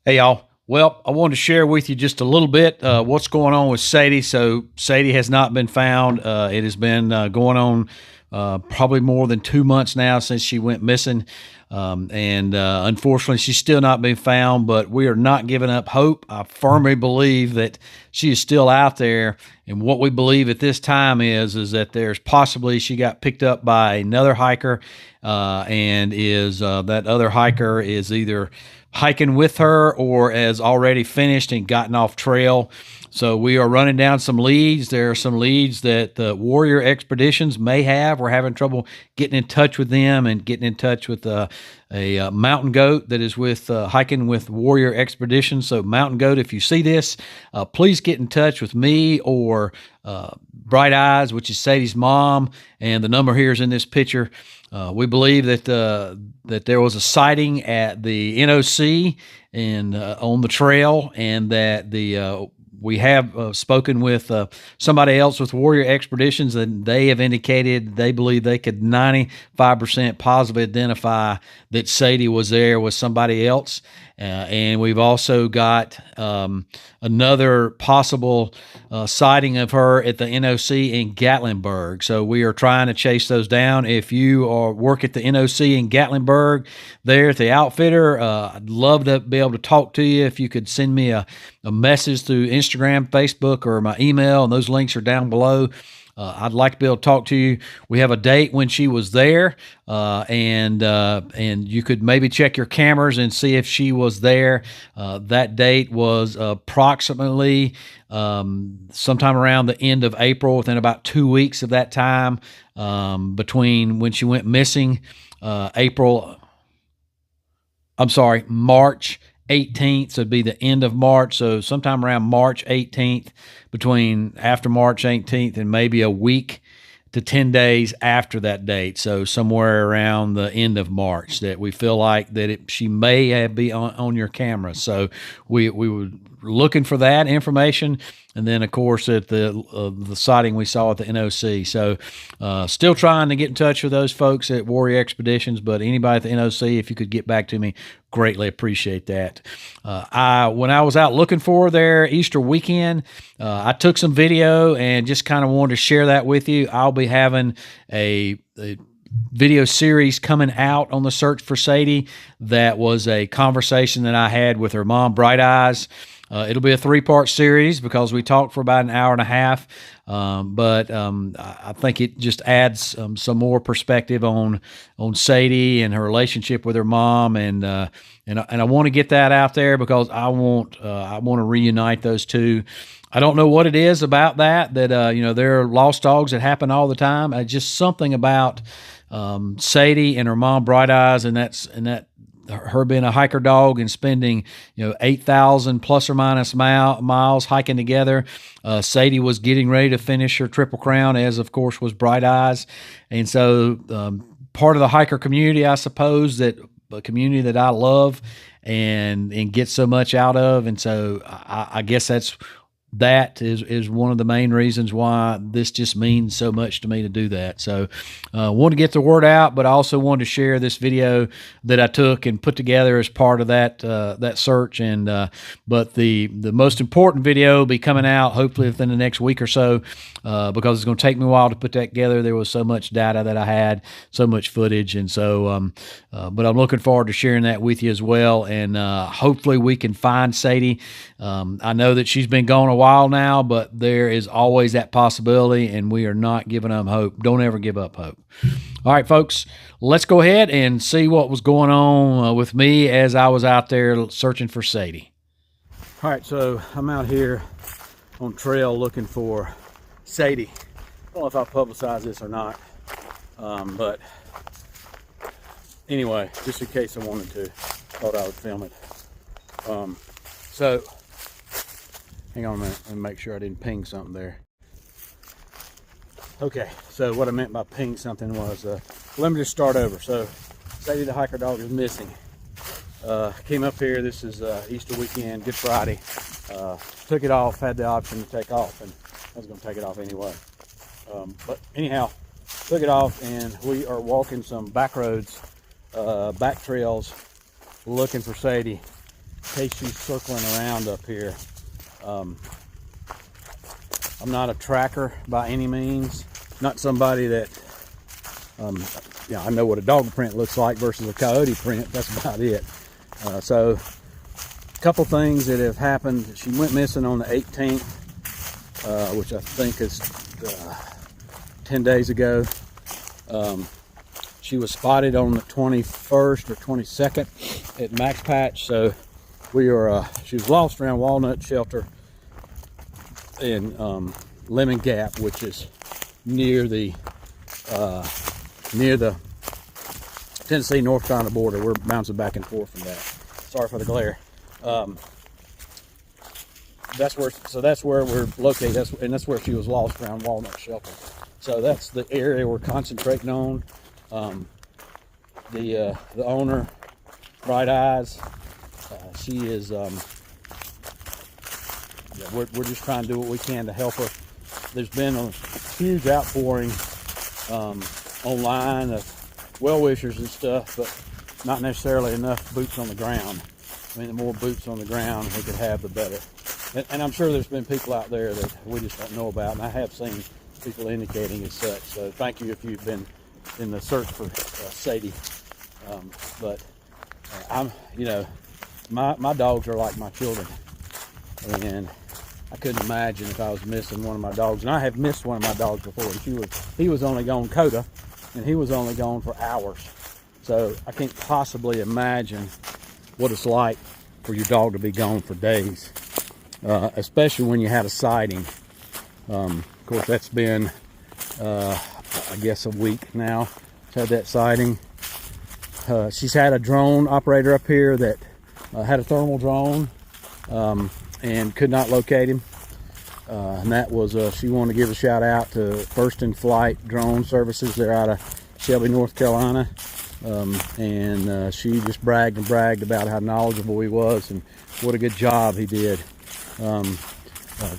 Hey y'all. Well, I wanted to share with you just a little bit what's going on with Sadie. So Sadie has not been found. It has been going on probably more than 2 months now since she went missing. And unfortunately, she's still not been found, but we are not giving up hope. I firmly believe that she is still out there. And what we believe at this time is that there's possibly she got picked up by another hiker, and is that other hiker is either hiking with her or has already finished and gotten off trail. So we are running down some leads. There are some leads that the Warrior Expeditions may have. We're having trouble getting in touch with them and getting in touch with a mountain goat that is with hiking with Warrior Expeditions. So mountain goat, if you see this, please get in touch with me or Bright Eyes, which is Sadie's mom, and the number here is in this picture. We believe that there was a sighting at the NOC and on the trail, and that we have spoken with somebody else with Warrior Expeditions, and they have indicated they believe they could 95% positively identify that Sadie was there with somebody else. And we've also got another possible sighting of her at the NOC in Gatlinburg. So we are trying to chase those down. If you work at the NOC in Gatlinburg there at the outfitter, I'd love to be able to talk to you. If you could send me a message through Instagram, Facebook, or my email, and those links are down below. I'd like to be able to talk to you. We have a date when she was there, and you could maybe check your cameras and see if she was there. That date was approximately sometime around the end of April, within about 2 weeks of that time, between when she went missing, March 18th, so it'd be the end of March. So sometime around March 18th, after March 18th and maybe a week to 10 days after that date. So somewhere around the end of March that we feel like that she may be on your camera. So we were looking for that information. And then, of course, at the sighting we saw at the NOC. So still trying to get in touch with those folks at Warrior Expeditions, but anybody at the NOC, if you could get back to me, greatly appreciate that. When I was out looking for her there Easter weekend, I took some video and just kind of wanted to share that with you. I'll be having a video series coming out on the search for Sadie. That was a conversation that I had with her mom, Bright Eyes. It'll be a 3-part series because we talked for about an hour and a half. But I think it just adds some more perspective on Sadie and her relationship with her mom, and I want to get that out there because I want to reunite those two. I don't know what it is about that there are lost dogs that happen all the time. Just something about Sadie and her mom, Bright Eyes, and that. Her being a hiker dog and spending 8,000 plus or minus miles hiking together. Sadie was getting ready to finish her Triple Crown, as of course was Bright Eyes, and so part of the hiker community, I suppose, that a community that I love and get so much out of, and so I guess that is one of the main reasons why this just means so much to me to do that. So want to get the word out, but I also wanted to share this video that I took and put together as part of that search. And but the most important video will be coming out hopefully within the next week or so, because it's going to take me a while to put that together. There was so much data that I had, so much footage, and so but I'm looking forward to sharing that with you as well. And hopefully we can find Sadie. I know that she's been gone a while now, but there is always that possibility, and we are not giving up hope. Don't ever give up hope. All right, folks, let's go ahead and see what was going on with me as I was out there searching for Sadie. All right, so I'm out here on trail looking for Sadie. I don't know if I'll publicize this or not, but anyway, just in case I wanted to, thought I would film it. So hang on a minute and make sure I didn't ping something there. Okay, so what I meant by ping something was, let me just start over. So Sadie the hiker dog is missing. Came up here, this is Easter weekend, Good Friday. Took it off, had the option to take off, and I was going to take it off anyway. But anyhow, took it off, and we are walking some back roads, back trails, looking for Sadie. case she's circling around up here. I'm not a tracker by any means. Not somebody that, I know what a dog print looks like versus a coyote print. That's about it. So a couple things that have happened. She went missing on the 18th, which I think is 10 days ago. She was spotted on the 21st or 22nd at Max Patch. So she was lost around Walnut Shelter in Lemon Gap, which is near the Tennessee North Carolina border. We're bouncing back and forth from that. Sorry for the glare. That's where we're located. That's where she was lost, around Walnut Shelter. So that's the area we're concentrating on. The owner, Bright Eyes, she is. We're just trying to do what we can to help her. There's been a huge outpouring online of well-wishers and stuff, but not necessarily enough boots on the ground. I mean, the more boots on the ground we could have, the better. And I'm sure there's been people out there that we just don't know about, and I have seen people indicating as such. So thank you if you've been in the search for Sadie. But my dogs are like my children, and I couldn't imagine if I was missing one of my dogs. And I have missed one of my dogs before, and he was only gone, Coda, and he was only gone for hours. So I can't possibly imagine what it's like for your dog to be gone for days, especially when you had a sighting. Of course, that's been, I guess, a week now. Had that sighting. She's had a drone operator up here that had a thermal drone and could not locate him. And that was, she wanted to give a shout out to First in Flight Drone Services. They're out of Shelby, North Carolina. And she just bragged about how knowledgeable he was and what a good job he did.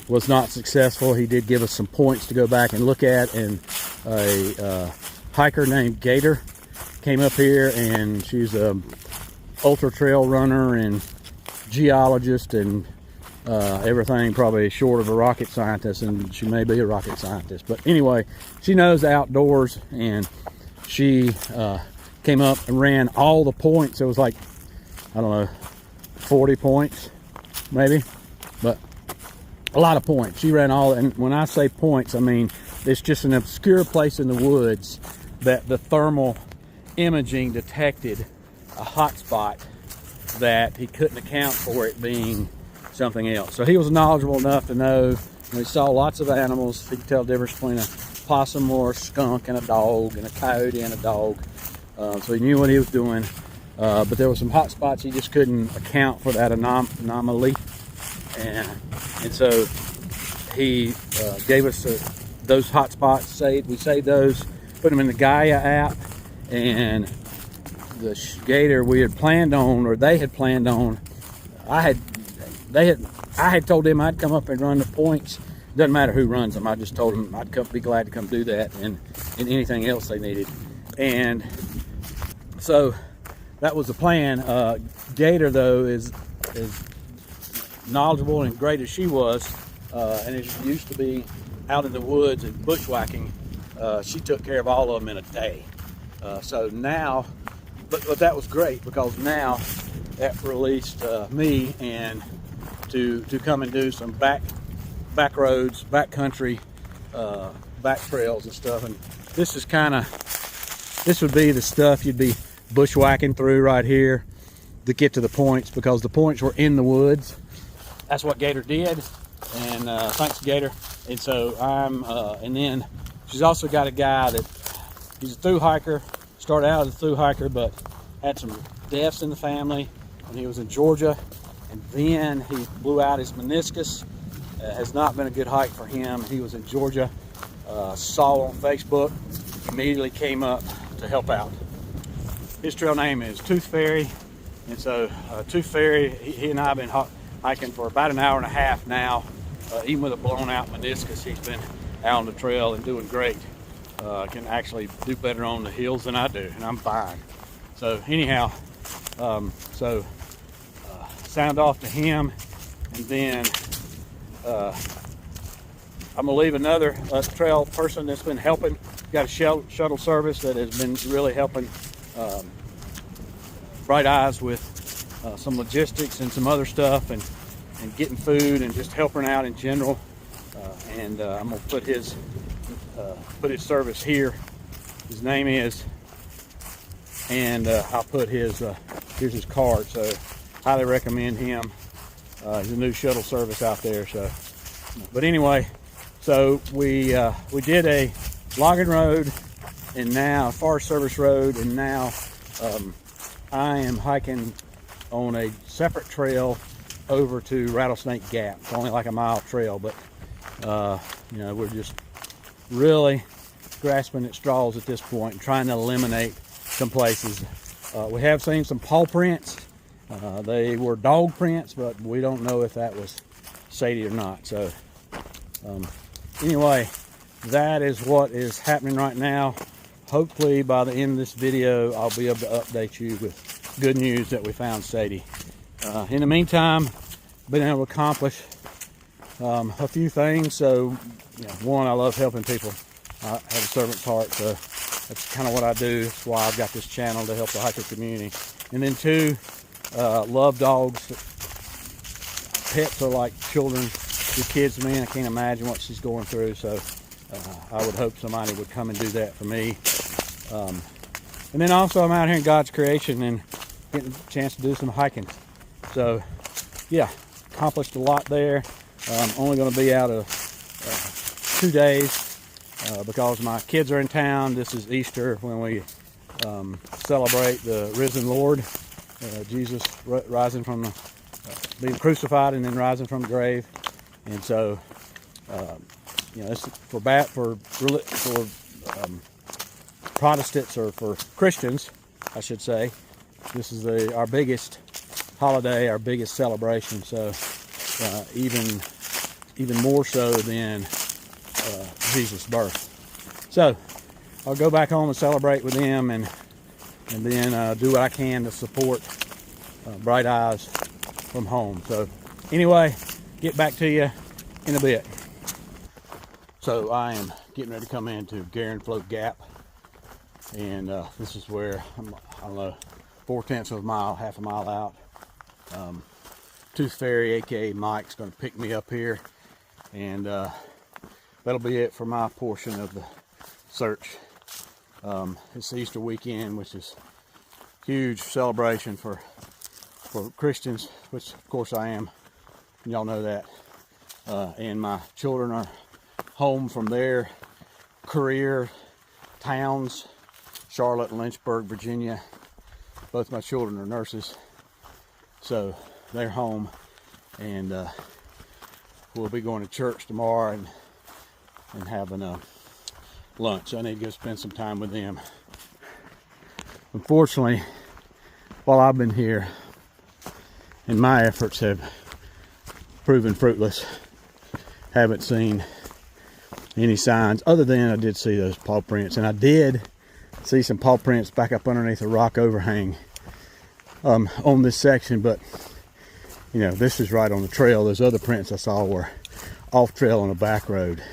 Was not successful. He did give us some points to go back and look at, and a hiker named Gator came up here, and she's a ultra trail runner and geologist and everything, probably short of a rocket scientist, and she may be a rocket scientist, but anyway, she knows the outdoors, and she came up and ran all the points. It was like, I don't know, 40 points maybe, but a lot of points. She ran all, and when I say points, I mean it's just an obscure place in the woods that the thermal imaging detected a hot spot that he couldn't account for it being something else. So he was knowledgeable enough to know. He saw lots of animals. He could tell the difference between a possum or a skunk and a dog, and a coyote and a dog. So he knew what he was doing. But there were some hot spots he just couldn't account for that anomaly. And so he gave us those hot spots. We saved those, put them in the Gaia app, and the gator we had planned on, or they had planned on, I had told them I'd come up and run the points. Doesn't matter who runs them. I just told them I'd be glad to come do that, and anything else they needed. And so that was the plan. Gator, though, is knowledgeable and great as she was, and as she used to be out in the woods and bushwhacking, she took care of all of them in a day. So now, but that was great, because now that released me and to come and do some back roads, back country, back trails and stuff. And this would be the stuff you'd be bushwhacking through right here to get to the points, because the points were in the woods. That's what Gator did, and thanks Gator. And so and then she's also got a guy that, he's a thru hiker, started out as a thru hiker, but had some deaths in the family when he was in Georgia, and then he blew out his meniscus. Has not been a good hike for him. He was in Georgia, saw on Facebook, immediately came up to help out. His trail name is Tooth Fairy, and so Tooth Fairy, he and I have been hiking for about an hour and a half now. Even with a blown out meniscus, he's been out on the trail and doing great. Can actually do better on the hills than I do, and I'm fine. So anyhow, sound off to him, and then I'm gonna leave another trail person that's been helping. Got a shuttle service that has been really helping Bright Eyes with some logistics and some other stuff, and getting food and just helping out in general. And I'm gonna put his service here. His name is, and I'll put his here's his card. So highly recommend him. He's a new shuttle service out there. So, but anyway, so we did a logging road, and now Forest Service road, and now I am hiking on a separate trail over to Rattlesnake Gap. It's only like a mile trail, but you know, we're just really grasping at straws at this point and trying to eliminate some places. We have seen some paw prints. They were dog prints, but we don't know if that was Sadie or not. So anyway, that is what is happening right now. Hopefully by the end of this video, I'll be able to update you with good news that we found Sadie. In the meantime, been able to accomplish a few things. So, you know, one, I love helping people. I have a servant's heart, so that's kind of what I do. That's why I've got this channel, to help the hiker community. And then two, love dogs. Pets are like children. Your kids, man, I can't imagine what she's going through. So I would hope somebody would come and do that for me. And then also, I'm out here in God's creation and getting a chance to do some hiking. So yeah, accomplished a lot there. I'm only going to be out of 2 days because my kids are in town. This is Easter, when we celebrate the risen Lord, Jesus rising from the, being crucified and then rising from the grave. And so, you know, this is for Protestants, or for Christians, I should say. This is our biggest holiday, our biggest celebration. So even more so than Jesus' birth. So I'll go back home and celebrate with them, and then do what I can to support Bright Eyes from home. So anyway, get back to you in a bit. So I am getting ready to come into Garen Float Gap, and this is where I don't know, 4/10 of a mile, half a mile out. Tooth Fairy, aka Mike's, going to pick me up here, and that'll be it for my portion of the search. It's Easter weekend, which is huge celebration for Christians, which of course I am. Y'all know that. And my children are home from their career towns, Charlotte and Lynchburg, Virginia. Both my children are nurses, so they're home, and we'll be going to church tomorrow and having a lunch. I need to go spend some time with them. Unfortunately, while I've been here, and my efforts have proven fruitless, haven't seen any signs, other than I did see those paw prints, and I did see some paw prints back up underneath a rock overhang on this section. But you know, this is right on the trail. Those other prints I saw were off trail on a back road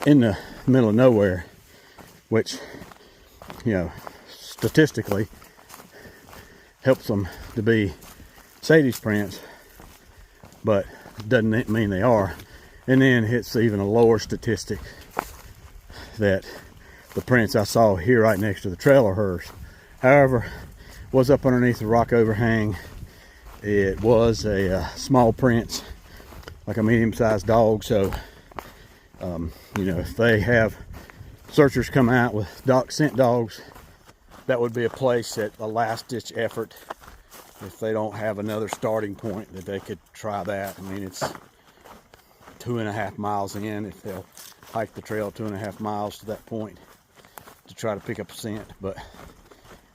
in the middle of nowhere, which, you know, statistically helps them to be Sadie's prints, but doesn't mean they are. And then it's even a lower statistic that the prints I saw here right next to the trail are hers. However, was up underneath the rock overhang. It was a small print, like a medium-sized dog. So you know, if they have searchers come out with scent dogs, that would be a place at a last-ditch effort. If they don't have another starting point, that they could try that. I mean, it's 2.5 miles in, if they'll hike the trail 2.5 miles to that point to try to pick up a scent. But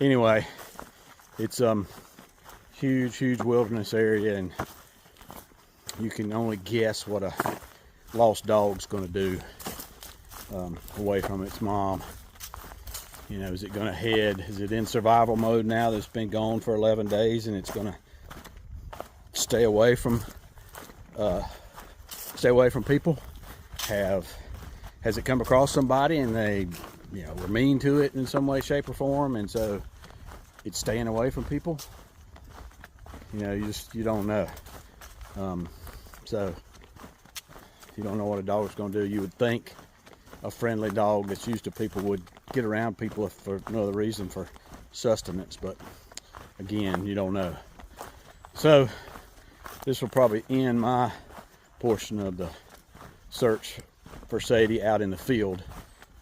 anyway, it's huge wilderness area, and you can only guess what a lost dog's going to do away from its mom. You know, is it going to head, is it in survival mode now that's been gone for 11 days, and it's going to stay away from people? Has it come across somebody and they, were mean to it in some way, shape, or form, and so it's staying away from people? You don't know. So you don't know what a dog's going to do. You would think a friendly dog that's used to people would get around people for no other reason, for sustenance, but again, you don't know. So this will probably end my portion of the search for Sadie out in the field.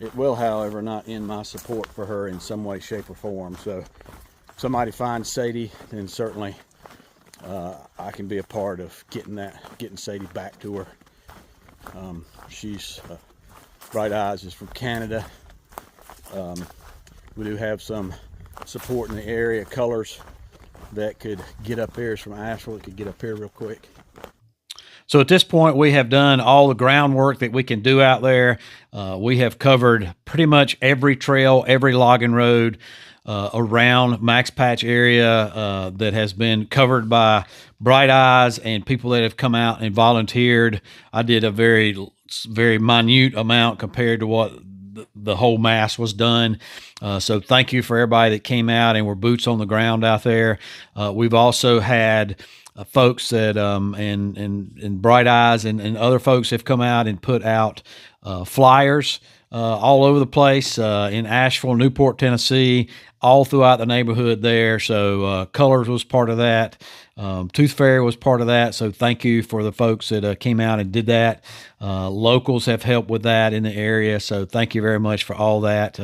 It will, however, not end my support for her in some way, shape, or form. So if somebody finds Sadie, then certainly I can be a part of getting Sadie back to her. She's Bright Eyes is from Canada. We do have some support in the area. Colors that could get up here is from Asheville. It could get up here real quick. So at this point, we have done all the groundwork that we can do out there. We have covered pretty much every trail, every logging road around Max Patch area that has been covered by Bright Eyes and people that have come out and volunteered. I did a very, very minute amount compared to what the whole mass was done. So thank you for everybody that came out and were boots on the ground out there. We've also had folks that and Bright Eyes and other folks have come out and put out flyers all over the place in Asheville, Newport, Tennessee, all throughout the neighborhood there. So Colors was part of that. Tooth Fairy was part of that. So thank you for the folks that came out and did that. Locals have helped with that in the area. So thank you very much for all that.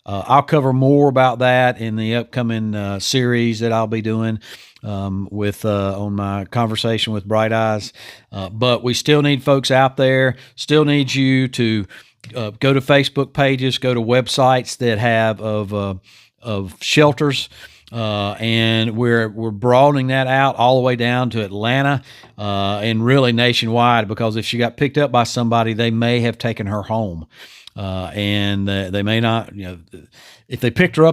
I'll cover more about that in the upcoming series that I'll be doing on my conversation with Bright Eyes. But we still need folks out there, still need you to go to Facebook pages, go to websites that have of shelters. And we're broadening that out all the way down to Atlanta, and really nationwide, because if she got picked up by somebody, they may have taken her home. And they may not, if they picked her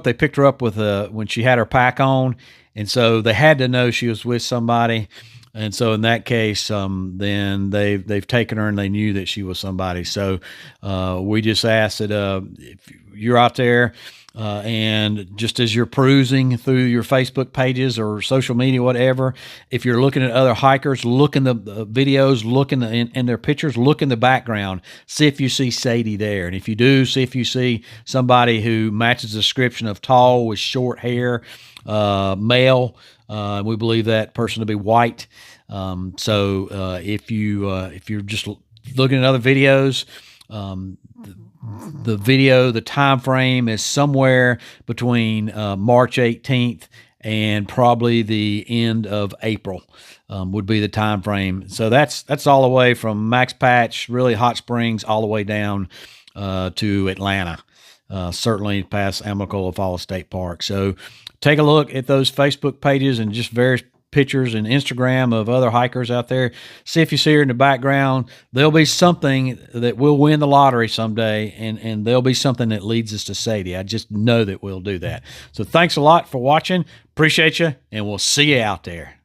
up with when she had her pack on. And so they had to know she was with somebody. And so in that case, then they've taken her and they knew that she was somebody. So we just ask that if you're out there, and just as you're perusing through your Facebook pages or social media, whatever, if you're looking at other hikers, look in the videos, look in their pictures, look in the background, see if you see Sadie there. And if you do, see if you see somebody who matches the description of tall with short hair, male. We believe that person to be white. So if you're just looking at other videos, the time frame is somewhere between March 18th and probably the end of April would be the time frame. So that's all the way from Max Patch, really Hot Springs, all the way down to Atlanta, certainly past Amicalola Falls State Park. So take a look at those Facebook pages and just various pictures and Instagram of other hikers out there. See if you see her in the background. There'll be something that will win the lottery someday, and there'll be something that leads us to Sadie. I just know that we'll do that. So thanks a lot for watching. Appreciate you, and we'll see you out there.